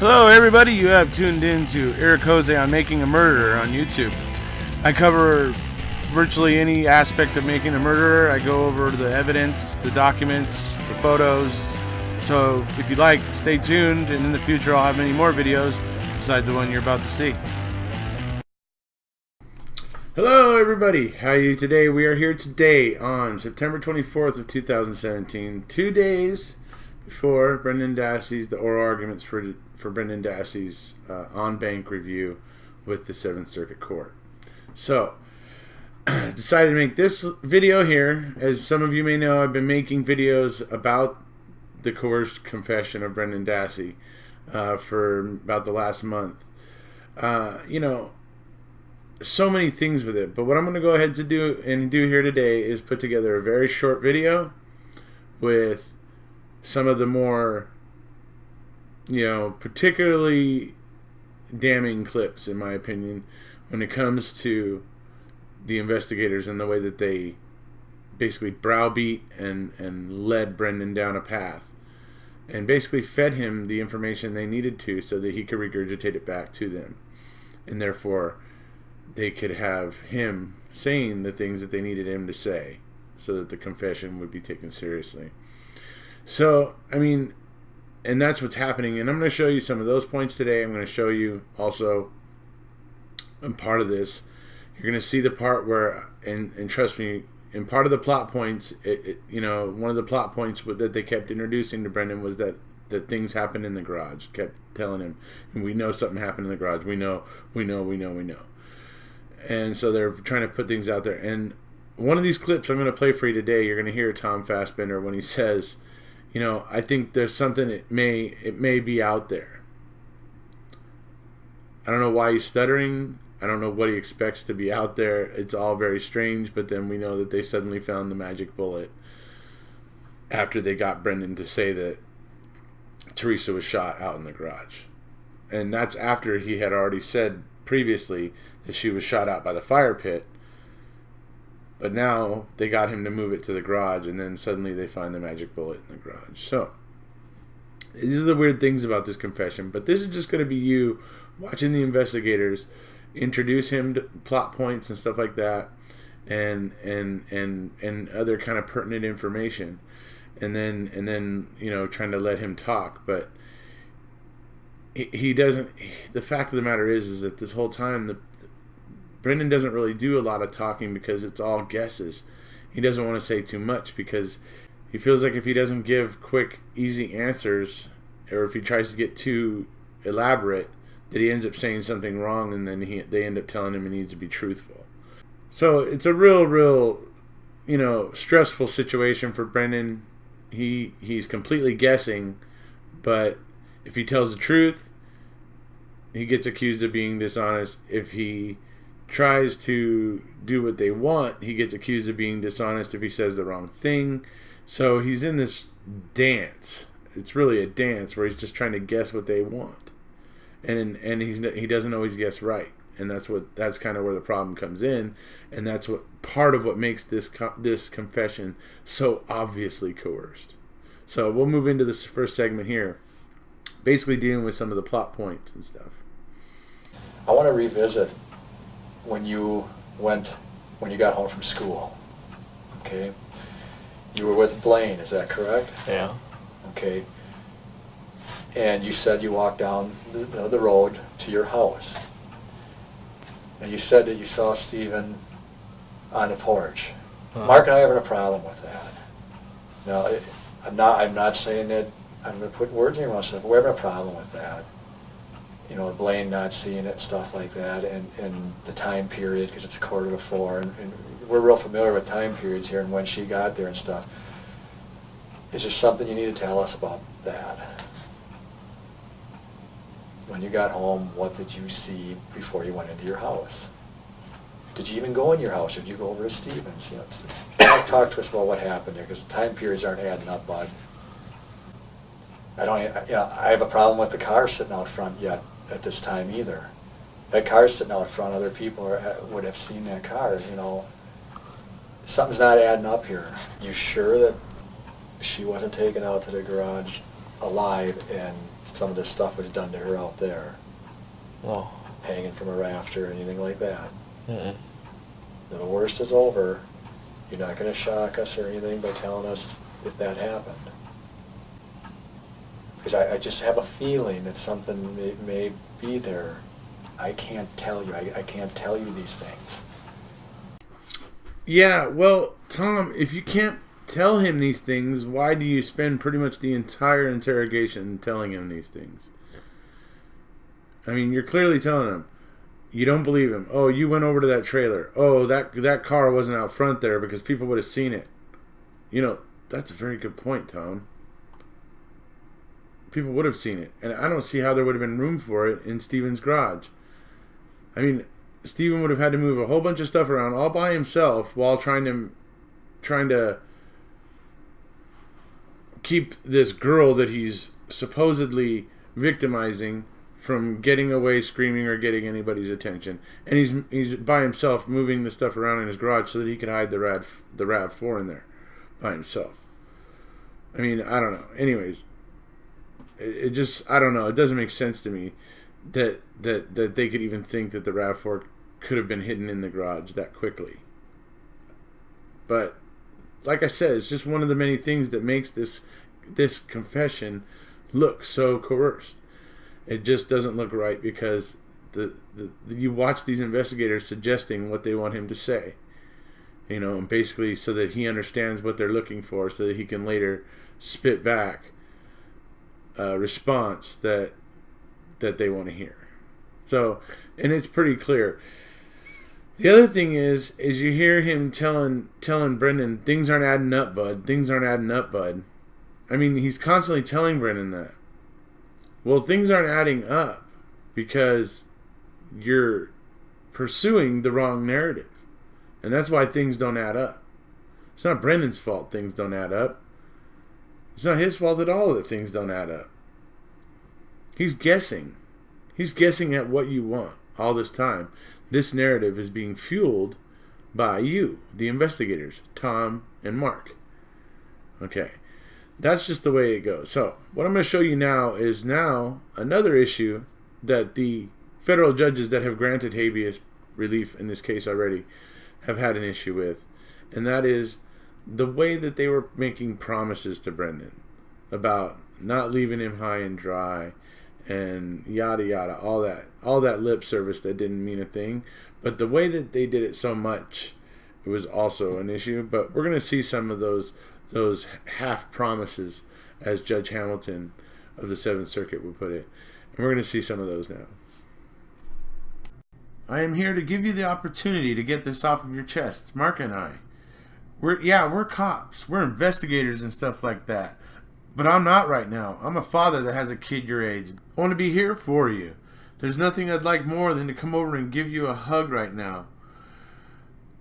Hello, everybody. You have tuned in to Eric Jose on Making a Murderer on YouTube. I cover virtually any aspect of making a murderer. I go over the evidence, the documents, the photos. So if you like, stay tuned, and in the future I'll have many more videos besides the one you're about to see. Hello, everybody. How are you today? We are here today on September 24th of 2017, 2 days before Brendan Dassey's, the oral arguments for Brendan Dassey's on Banc review with the 7th Circuit Court. So, decided to make this video here. As some of you may know, I've been making videos about the coerced confession of Brendan Dassey for about the last month. So many things with it, but what I'm going to go ahead to do here today is put together a very short video with some of the more, particularly damning clips, in my opinion, when it comes to the investigators and the way that they basically browbeat and led Brendan down a path and basically fed him the information they needed to so that he could regurgitate it back to them, and therefore they could have him saying the things that they needed him to say so that the confession would be taken seriously. So, and that's what's happening. And I'm going to show you some of those points today. I'm going to show you also, and part of this, you're going to see the part where, and trust me, in part of the plot points, one of the plot points that they kept introducing to Brendan was that things happened in the garage. Kept telling him, and we know something happened in the garage. We know. And so they're trying to put things out there. And one of these clips I'm going to play for you today, you're going to hear Tom Fassbender when he says, I think there's something, it may be out there. I don't know why he's stuttering. I don't know what he expects to be out there. It's all very strange, but then we know that they suddenly found the magic bullet after they got Brendan to say that Teresa was shot out in the garage. And that's after he had already said previously that she was shot out by the fire pit. But now they got him to move it to the garage, and then suddenly they find the magic bullet in the garage. So these are the weird things about this confession. But this is just going to be you watching the investigators introduce him to plot points and stuff like that, and other kind of pertinent information, and then trying to let him talk. But he doesn't. The fact of the matter is that this whole time Brendan doesn't really do a lot of talking because it's all guesses. He doesn't want to say too much because he feels like if he doesn't give quick, easy answers, or if he tries to get too elaborate, that he ends up saying something wrong, and then they end up telling him he needs to be truthful. So it's a real, stressful situation for Brendan. He's completely guessing, but if he tells the truth, he gets accused of being dishonest. If he tries to do what they want, he gets accused of being dishonest if he says the wrong thing. So he's in this dance. It's really a dance where he's just trying to guess what they want, and he doesn't always guess right. And that's kind of where the problem comes in, and that's what part of what makes this confession so obviously coerced. So we'll move into this first segment here, basically dealing with some of the plot points and stuff. I want to revisit when you got home from school. Okay, you were with Blaine, is that correct? Yeah. Okay. And you said you walked down the road to your house. And you said that you saw Stephen on the porch. Mark and I are having a problem with that. Now, I'm not saying that I'm going to put words in your mouth, but we're having a problem with that. Blaine not seeing it, stuff like that, and the time period, because it's 3:45, and we're real familiar with time periods here and when she got there and stuff. Is there something you need to tell us about that? When you got home, what did you see before you went into your house? Did you even go in your house, or did you go over to Stephen's? Talk to us about what happened there, because the time periods aren't adding up, bud. I have a problem with the car sitting out front yet at this time either. That car's sitting out front, other people would have seen that car, Something's not adding up here. You sure that she wasn't taken out to the garage alive and some of this stuff was done to her out there. Oh. Hanging from a rafter or anything like that. Mm-mm. The worst is over. You're not going to shock us or anything by telling us if that happened. Because I just have a feeling that something may be there. I can't tell you. I can't tell you these things. Yeah, well, Tom, if you can't tell him these things, why do you spend pretty much the entire interrogation telling him these things? I mean, you're clearly telling him. You don't believe him. Oh, you went over to that trailer. Oh, that car wasn't out front there because people would have seen it. You know, that's a very good point, Tom. People would have seen it. And I don't see how there would have been room for it in Steven's garage. I mean, Steven would have had to move a whole bunch of stuff around all by himself while trying to keep this girl that he's supposedly victimizing from getting away screaming or getting anybody's attention. And he's by himself moving the stuff around in his garage so that he could hide the RAV4 in there by himself. I mean, I don't know. Anyways, it just, I don't know. It doesn't make sense to me that they could even think that the RAV4 could have been hidden in the garage that quickly. But like I said, it's just one of the many things that makes this confession look so coerced. It just doesn't look right because you watch these investigators suggesting what they want him to say, you know, and basically so that he understands what they're looking for, so that he can later spit back a response that they want to hear. So, and it's pretty clear. The other thing is you hear him telling Brendan, things aren't adding up, bud. Things aren't adding up, bud. I mean, he's constantly telling Brendan that. Well, things aren't adding up because you're pursuing the wrong narrative. And that's why things don't add up. It's not Brendan's fault things don't add up. It's not his fault at all that things don't add up. He's guessing. He's guessing at what you want all this time. This narrative is being fueled by you, the investigators, Tom and Mark. Okay. That's just the way it goes. So, what I'm going to show you now is another issue that the federal judges that have granted habeas relief in this case already have had an issue with. And that is the way that they were making promises to Brendan about not leaving him high and dry and yada yada, all that lip service that didn't mean a thing. But the way that they did it so much, it was also an issue. But we're going to see some of those half promises, as Judge Hamilton of the Seventh Circuit would put it. And we're going to see some of those now. I am here to give you the opportunity to get this off of your chest. Mark and I. We're cops. We're investigators and stuff like that. But I'm not right now. I'm a father that has a kid your age. I want to be here for you. There's nothing I'd like more than to come over and give you a hug right now.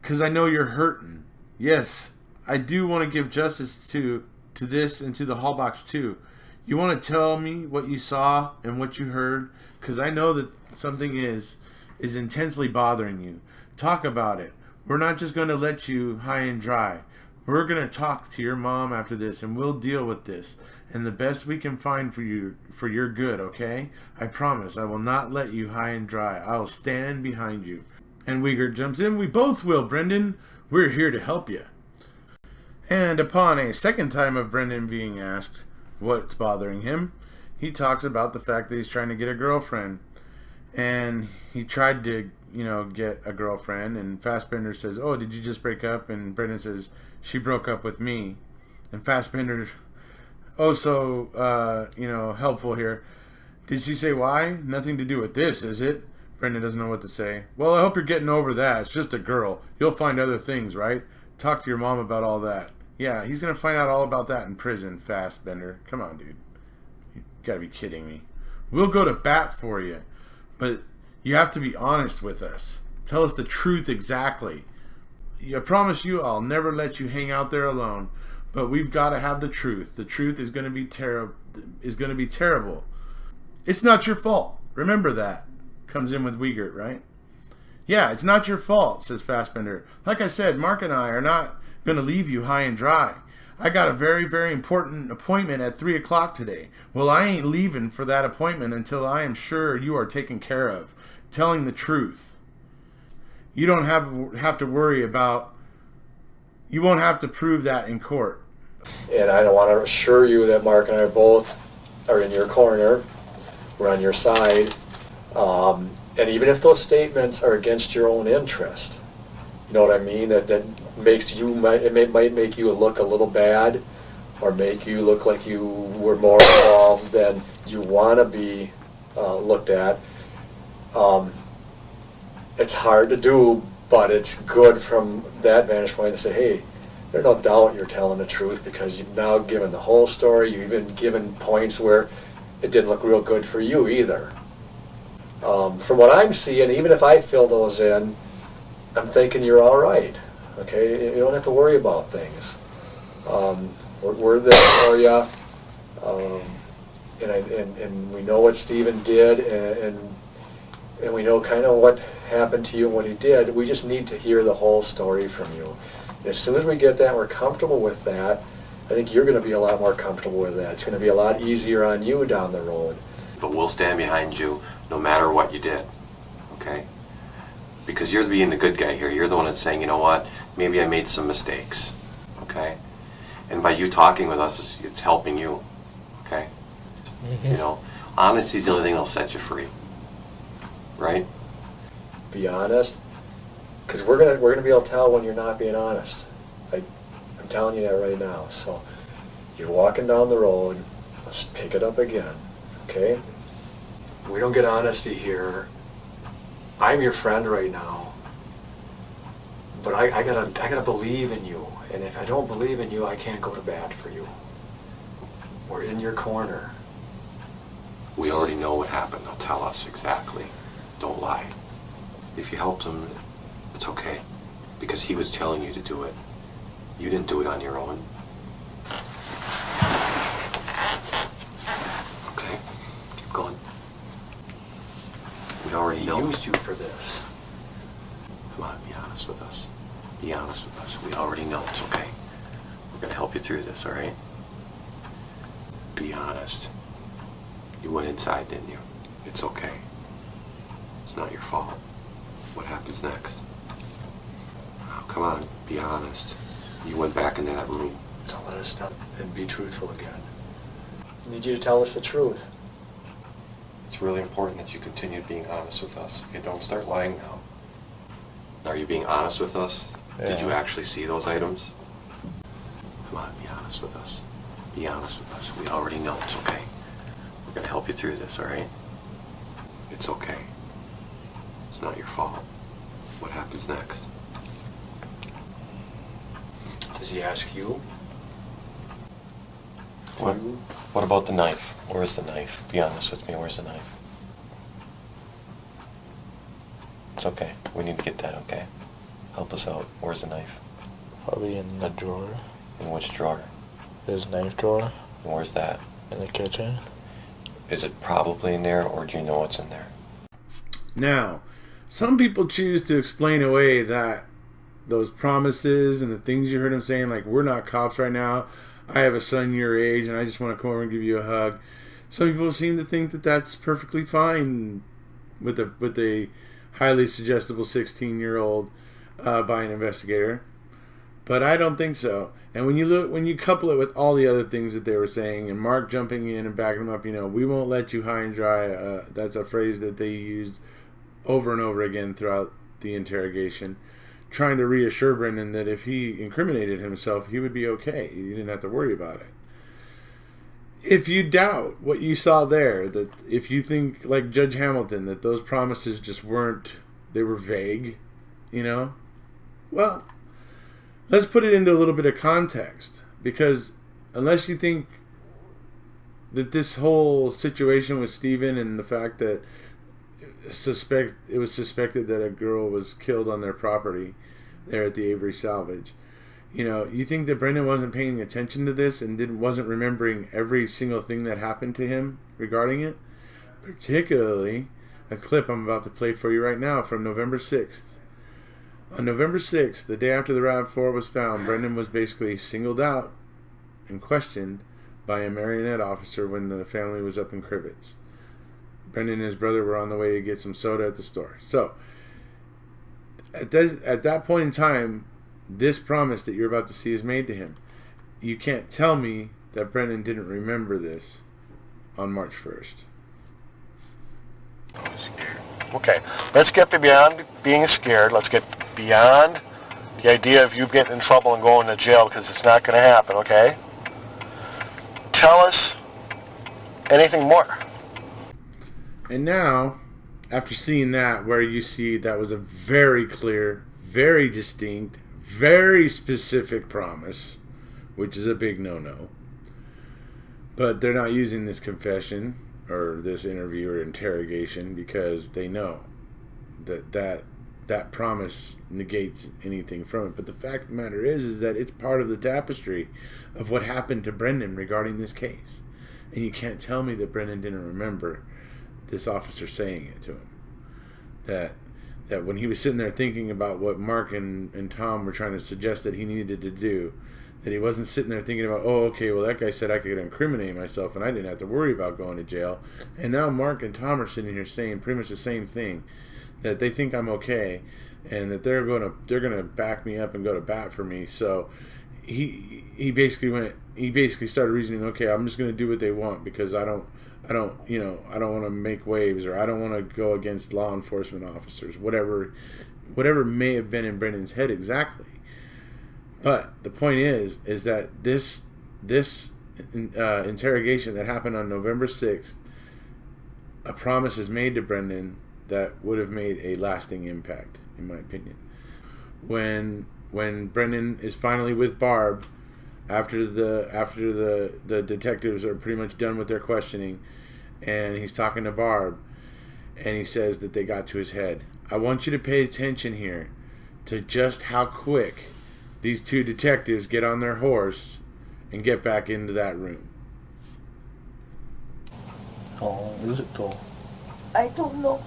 'Cause I know you're hurting. Yes, I do want to give justice to this and to the Hallbox too. You want to tell me what you saw and what you heard? Because I know that something is intensely bothering you. Talk about it. We're not just going to let you high and dry. We're going to talk to your mom after this and we'll deal with this. And the best we can find for you, for your good, okay? I promise I will not let you high and dry. I'll stand behind you. And Uyghur jumps in. We both will, Brendan. We're here to help you. And upon a second time of Brendan being asked what's bothering him, he talks about the fact that he's trying to get a girlfriend. And he tried to, get a girlfriend. And Fassbender says, oh, did you just break up? And Brendan says, she broke up with me. And Fassbender, helpful here. Did she say why? Nothing to do with this, is it? Brendan doesn't know what to say. Well, I hope you're getting over that. It's just a girl. You'll find other things, right? Talk to your mom about all that. Yeah, he's going to find out all about that in prison, Fassbender. Come on, dude. You got to be kidding me. We'll go to bat for you. But you have to be honest with us. Tell us the truth exactly. I promise you I'll never let you hang out there alone. But we've got to have the truth. The truth is going to be terrible. It's not your fault. Remember that. Comes in with Uyghur, right? Yeah, it's not your fault, says Fassbender. Like I said, Mark and I are not going to leave you high and dry. I got a very, very important appointment at 3 o'clock today. Well, I ain't leaving for that appointment until I am sure you are taken care of. Telling the truth. You don't have to worry about, you won't have to prove that in court. And I want to assure you that Mark and I both are in your corner. We're on your side. And even if those statements are against your own interest, you know what I mean? That makes you, it might make you look a little bad, or make you look like you were more involved than you want to be looked at. It's hard to do, but it's good from that vantage point to say, hey, there's no doubt you're telling the truth, because you've now given the whole story. You've even given points where it didn't look real good for you either. From what I'm seeing, even if I fill those in, I'm thinking you're all right. Okay, you don't have to worry about things. We're there for you, and we know what Stephen did, and we know kind of what happened to you and what he did. We just need to hear the whole story from you. And as soon as we get that, we're comfortable with that. I think you're going to be a lot more comfortable with that. It's going to be a lot easier on you down the road. But we'll stand behind you no matter what you did, okay? Because you're being the good guy here. You're the one that's saying, you know what, maybe I made some mistakes, okay? And by you talking with us, it's helping you, okay? Mm-hmm. You know, honesty is the only thing that'll set you free, right? Be honest, because we're gonna be able to tell when you're not being honest. I'm telling you that right now. So you're walking down the road. Let's pick it up again, okay? We don't get honesty here. I'm your friend right now, but I gotta believe in you. And if I don't believe in you, I can't go to bat for you. We're in your corner. We already know what happened. Now tell us exactly. Don't lie. If you helped him, it's okay, because he was telling you to do it. You didn't do it on your own. Okay, keep going. We already know. He used you for this. Come on, be honest with us. Be honest with us. We already know it's okay. We're going to help you through this, all right? Be honest. You went inside, didn't you? It's okay. It's not your fault. What happens next? Oh, come on, be honest. You went back into that room. So let us know and be truthful again. I need you to tell us the truth. It's really important that you continue being honest with us. Okay, don't start lying now. Are you being honest with us? Yeah. Did you actually see those items? Come on, be honest with us. Be honest with us. We already know it's okay. We're going to help you through this, all right? It's okay. It's not your fault. What happens next? Does he ask you? What about the knife? Where's the knife? Be honest with me, where's the knife? It's okay. We need to get that, okay? Help us out. Where's the knife? Probably in the drawer. In which drawer? His knife drawer. And where's that? In the kitchen. Is it probably in there, or do you know what's in there? Now, some people choose to explain away that those promises and the things you heard him saying, like, we're not cops right now. I have a son your age, and I just want to come over and give you a hug. Some people seem to think that that's perfectly fine with a highly suggestible 16-year-old by an investigator, but I don't think so. And when you couple it with all the other things that they were saying, and Mark jumping in and backing them up, we won't let you high and dry. That's a phrase that they used over and over again throughout the interrogation, trying to reassure Brendan that if he incriminated himself, he would be okay. He didn't have to worry about it. If you doubt what you saw there, that if you think, like Judge Hamilton, that those promises just they were vague, well, let's put it into a little bit of context. Because unless you think that this whole situation with Stephen and the fact that it was suspected that a girl was killed on their property there at the Avery Salvage, you think that Brendan wasn't paying attention to this and wasn't remembering every single thing that happened to him regarding it? Particularly a clip I'm about to play for you right now from November 6th. On November 6th, the day after the RAV4 was found, Brendan was basically singled out and questioned by a marionette officer when the family was up in Crivets. Brendan and his brother were on the way to get some soda at the store. So, at that point in time, this promise that you're about to see is made to him. You can't tell me that Brendan didn't remember this on March 1st. Okay, let's get beyond being scared. Let's get beyond the idea of you getting in trouble and going to jail, because it's not going to happen, okay? Tell us anything more. And now, after seeing that, where you see that was a very clear, very distinct, very specific promise, which is a big no-no. But they're not using this confession or this interview or interrogation because they know that promise negates anything from it. But the fact of the matter is that it's part of the tapestry of what happened to Brendan regarding this case. And you can't tell me that Brendan didn't remember this officer saying it to him. That when he was sitting there thinking about what Mark and Tom were trying to suggest that he needed to do, that he wasn't sitting there thinking about, oh, okay, well, that guy said I could incriminate myself and I didn't have to worry about going to jail. And now Mark and Tom are sitting here saying pretty much the same thing, that they think I'm okay and that they're gonna back me up and go to bat for me. So he basically started reasoning, okay, I'm just gonna do what they want because I don't want to make waves, or I don't want to go against law enforcement officers, whatever may have been in Brendan's head exactly. But the point is that this interrogation that happened on November 6th, a promise is made to Brendan that would have made a lasting impact, in my opinion. When Brendan is finally with Barb, after the detectives are pretty much done with their questioning, and he's talking to Barb, and he says that they got to his head. I want you to pay attention here to just how quick these two detectives get on their horse and get back into that room. How long is it though? I don't know.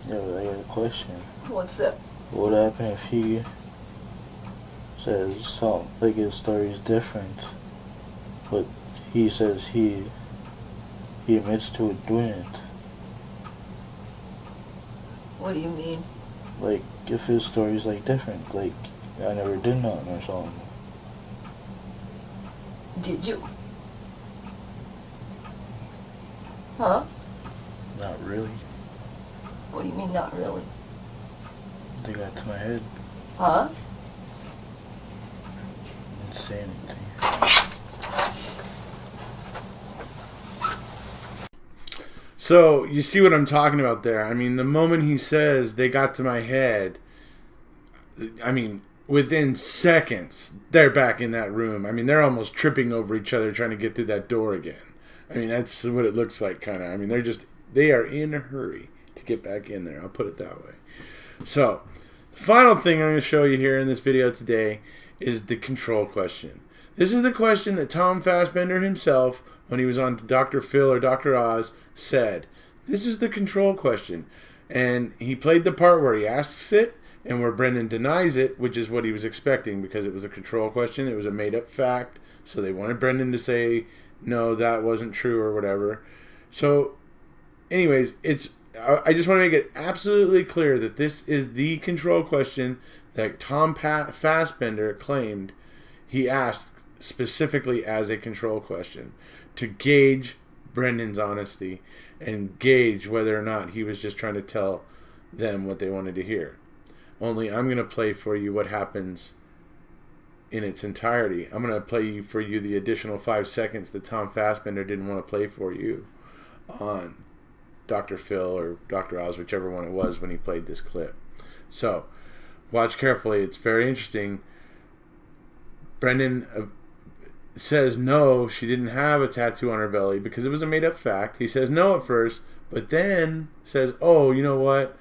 Yeah, but I got a question. What's that? What would happen if he says something, like his story is different, but he says he admits to doing it? What do you mean? Like, if his story's like different, like, I never did nothing or something. Did you? Huh? Not really. What do you mean, not really? They got to my head. Huh? Didn't say anything. So, you see what I'm talking about there. I mean, the moment he says, they got to my head, I mean, within seconds, they're back in that room. I mean, they're almost tripping over each other trying to get through that door again. I mean, that's what it looks like, kind of. I mean, they are in a hurry to get back in there. I'll put it that way. So, the final thing I'm going to show you here in this video today is the control question. This is the question that Tom Fassbender himself, when he was on Dr. Phil or Dr. Oz, said. This is the control question. And he played the part where he asks it and where Brendan denies it, which is what he was expecting because it was a control question. It was a made-up fact. So they wanted Brendan to say, no, that wasn't true or whatever. So, anyways, I just want to make it absolutely clear that this is the control question that Tom Fassbender claimed he asked specifically as a control question to gauge Brendan's honesty and gauge whether or not he was just trying to tell them what they wanted to hear. Only I'm going to play for you what happens in its entirety. I'm going to play for you the additional 5 seconds that Tom Fassbender didn't want to play for you on Dr. Phil or Dr. Oz, whichever one it was when he played this clip. So, watch carefully. It's very interesting. Brendan says no, she didn't have a tattoo on her belly because it was a made-up fact. He says no at first, but then says, "Oh, you know what?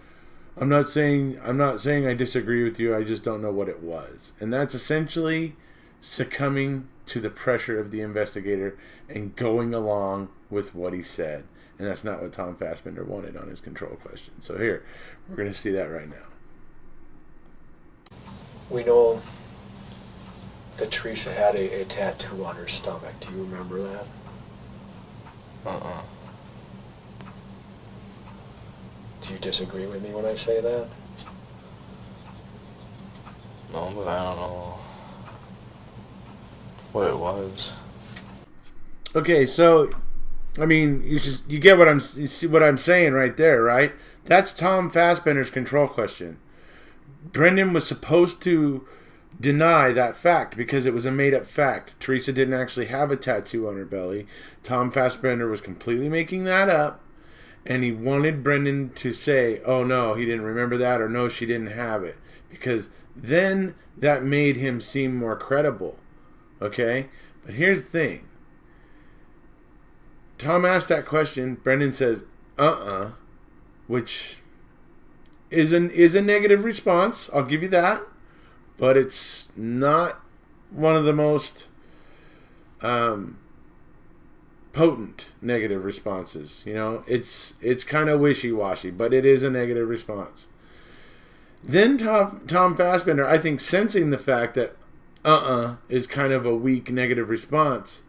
I'm not saying I disagree with you. I just don't know what it was." And that's essentially succumbing to the pressure of the investigator and going along with what he said. And that's not what Tom Fassbender wanted on his control question. So here, we're going to see that right now. We know that Teresa had a tattoo on her stomach. Do you remember that? Do you disagree with me when I say that? No, but I don't know what it was. Okay, so I mean, you get what you see what I'm saying right there, right? That's Tom Fassbender's control question. Brendan was supposed to deny that fact because it was a made-up fact. Teresa didn't actually have a tattoo on her belly. Tom Fassbender was completely making that up, and he wanted Brendan to say, oh no, he didn't remember that, or no, she didn't have it, because then that made him seem more credible. Okay? But here's the thing. Tom asked that question. Brendan says, which is a negative response. I'll give you that. But it's not one of the most potent negative responses. You know, it's kind of wishy-washy, but it is a negative response. Then Tom Fassbender, I think, sensing the fact that is kind of a weak negative response,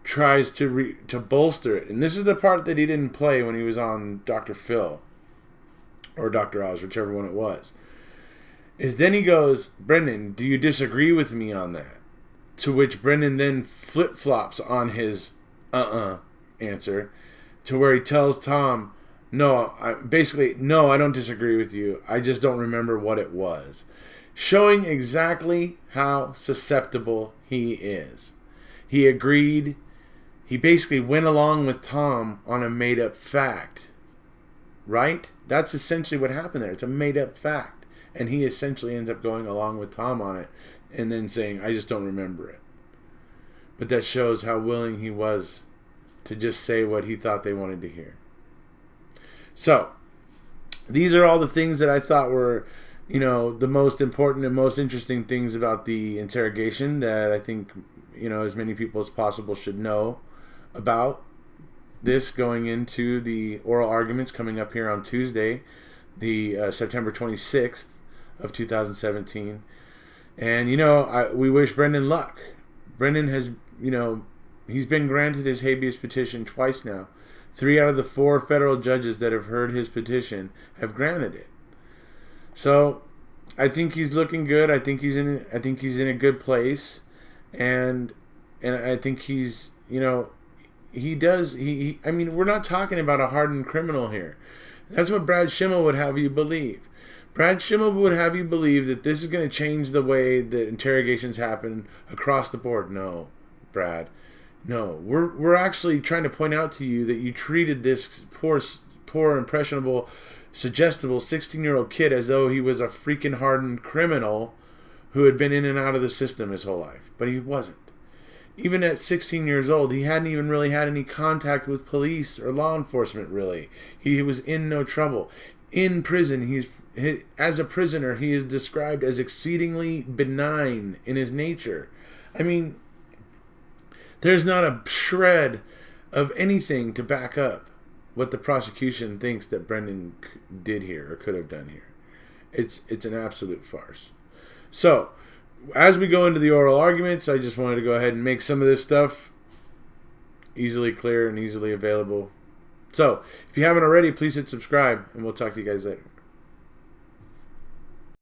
tries to bolster it. And this is the part that he didn't play when he was on Dr. Phil or Dr. Oz, whichever one it was. Is then he goes, Brendan, do you disagree with me on that? To which Brendan then flip-flops on his answer, to where he tells Tom, no, I don't disagree with you. I just don't remember what it was. Showing exactly how susceptible he is. He agreed. He basically went along with Tom on a made-up fact. Right? That's essentially what happened there. It's a made-up fact. And he essentially ends up going along with Tom on it and then saying, I just don't remember it. But that shows how willing he was to just say what he thought they wanted to hear. So, these are all the things that I thought were, the most important and most interesting things about the interrogation that I think, as many people as possible should know about this going into the oral arguments coming up here on Tuesday, the September 26th of 2017. And, we wish Brendan luck. Brendan has, he's been granted his habeas petition twice now. 3 out of the 4 federal judges that have heard his petition have granted it. So, I think he's looking good. I think he's in a good place. And I think he's, we're not talking about a hardened criminal here. That's what Brad Schimmel would have you believe. Brad Schimmel would have you believe that this is going to change the way that interrogations happen across the board. No, Brad. No. We're actually trying to point out to you that you treated this poor, impressionable, suggestible 16-year-old kid as though he was a freaking hardened criminal who had been in and out of the system his whole life. But he wasn't. Even at 16 years old, he hadn't even really had any contact with police or law enforcement, really. He was in no trouble. In prison, as a prisoner, he is described as exceedingly benign in his nature. I mean, there's not a shred of anything to back up what the prosecution thinks that Brendan did here or could have done here. It's an absolute farce. So, as we go into the oral arguments, I just wanted to go ahead and make some of this stuff easily clear and easily available. So, if you haven't already, please hit subscribe, and we'll talk to you guys later.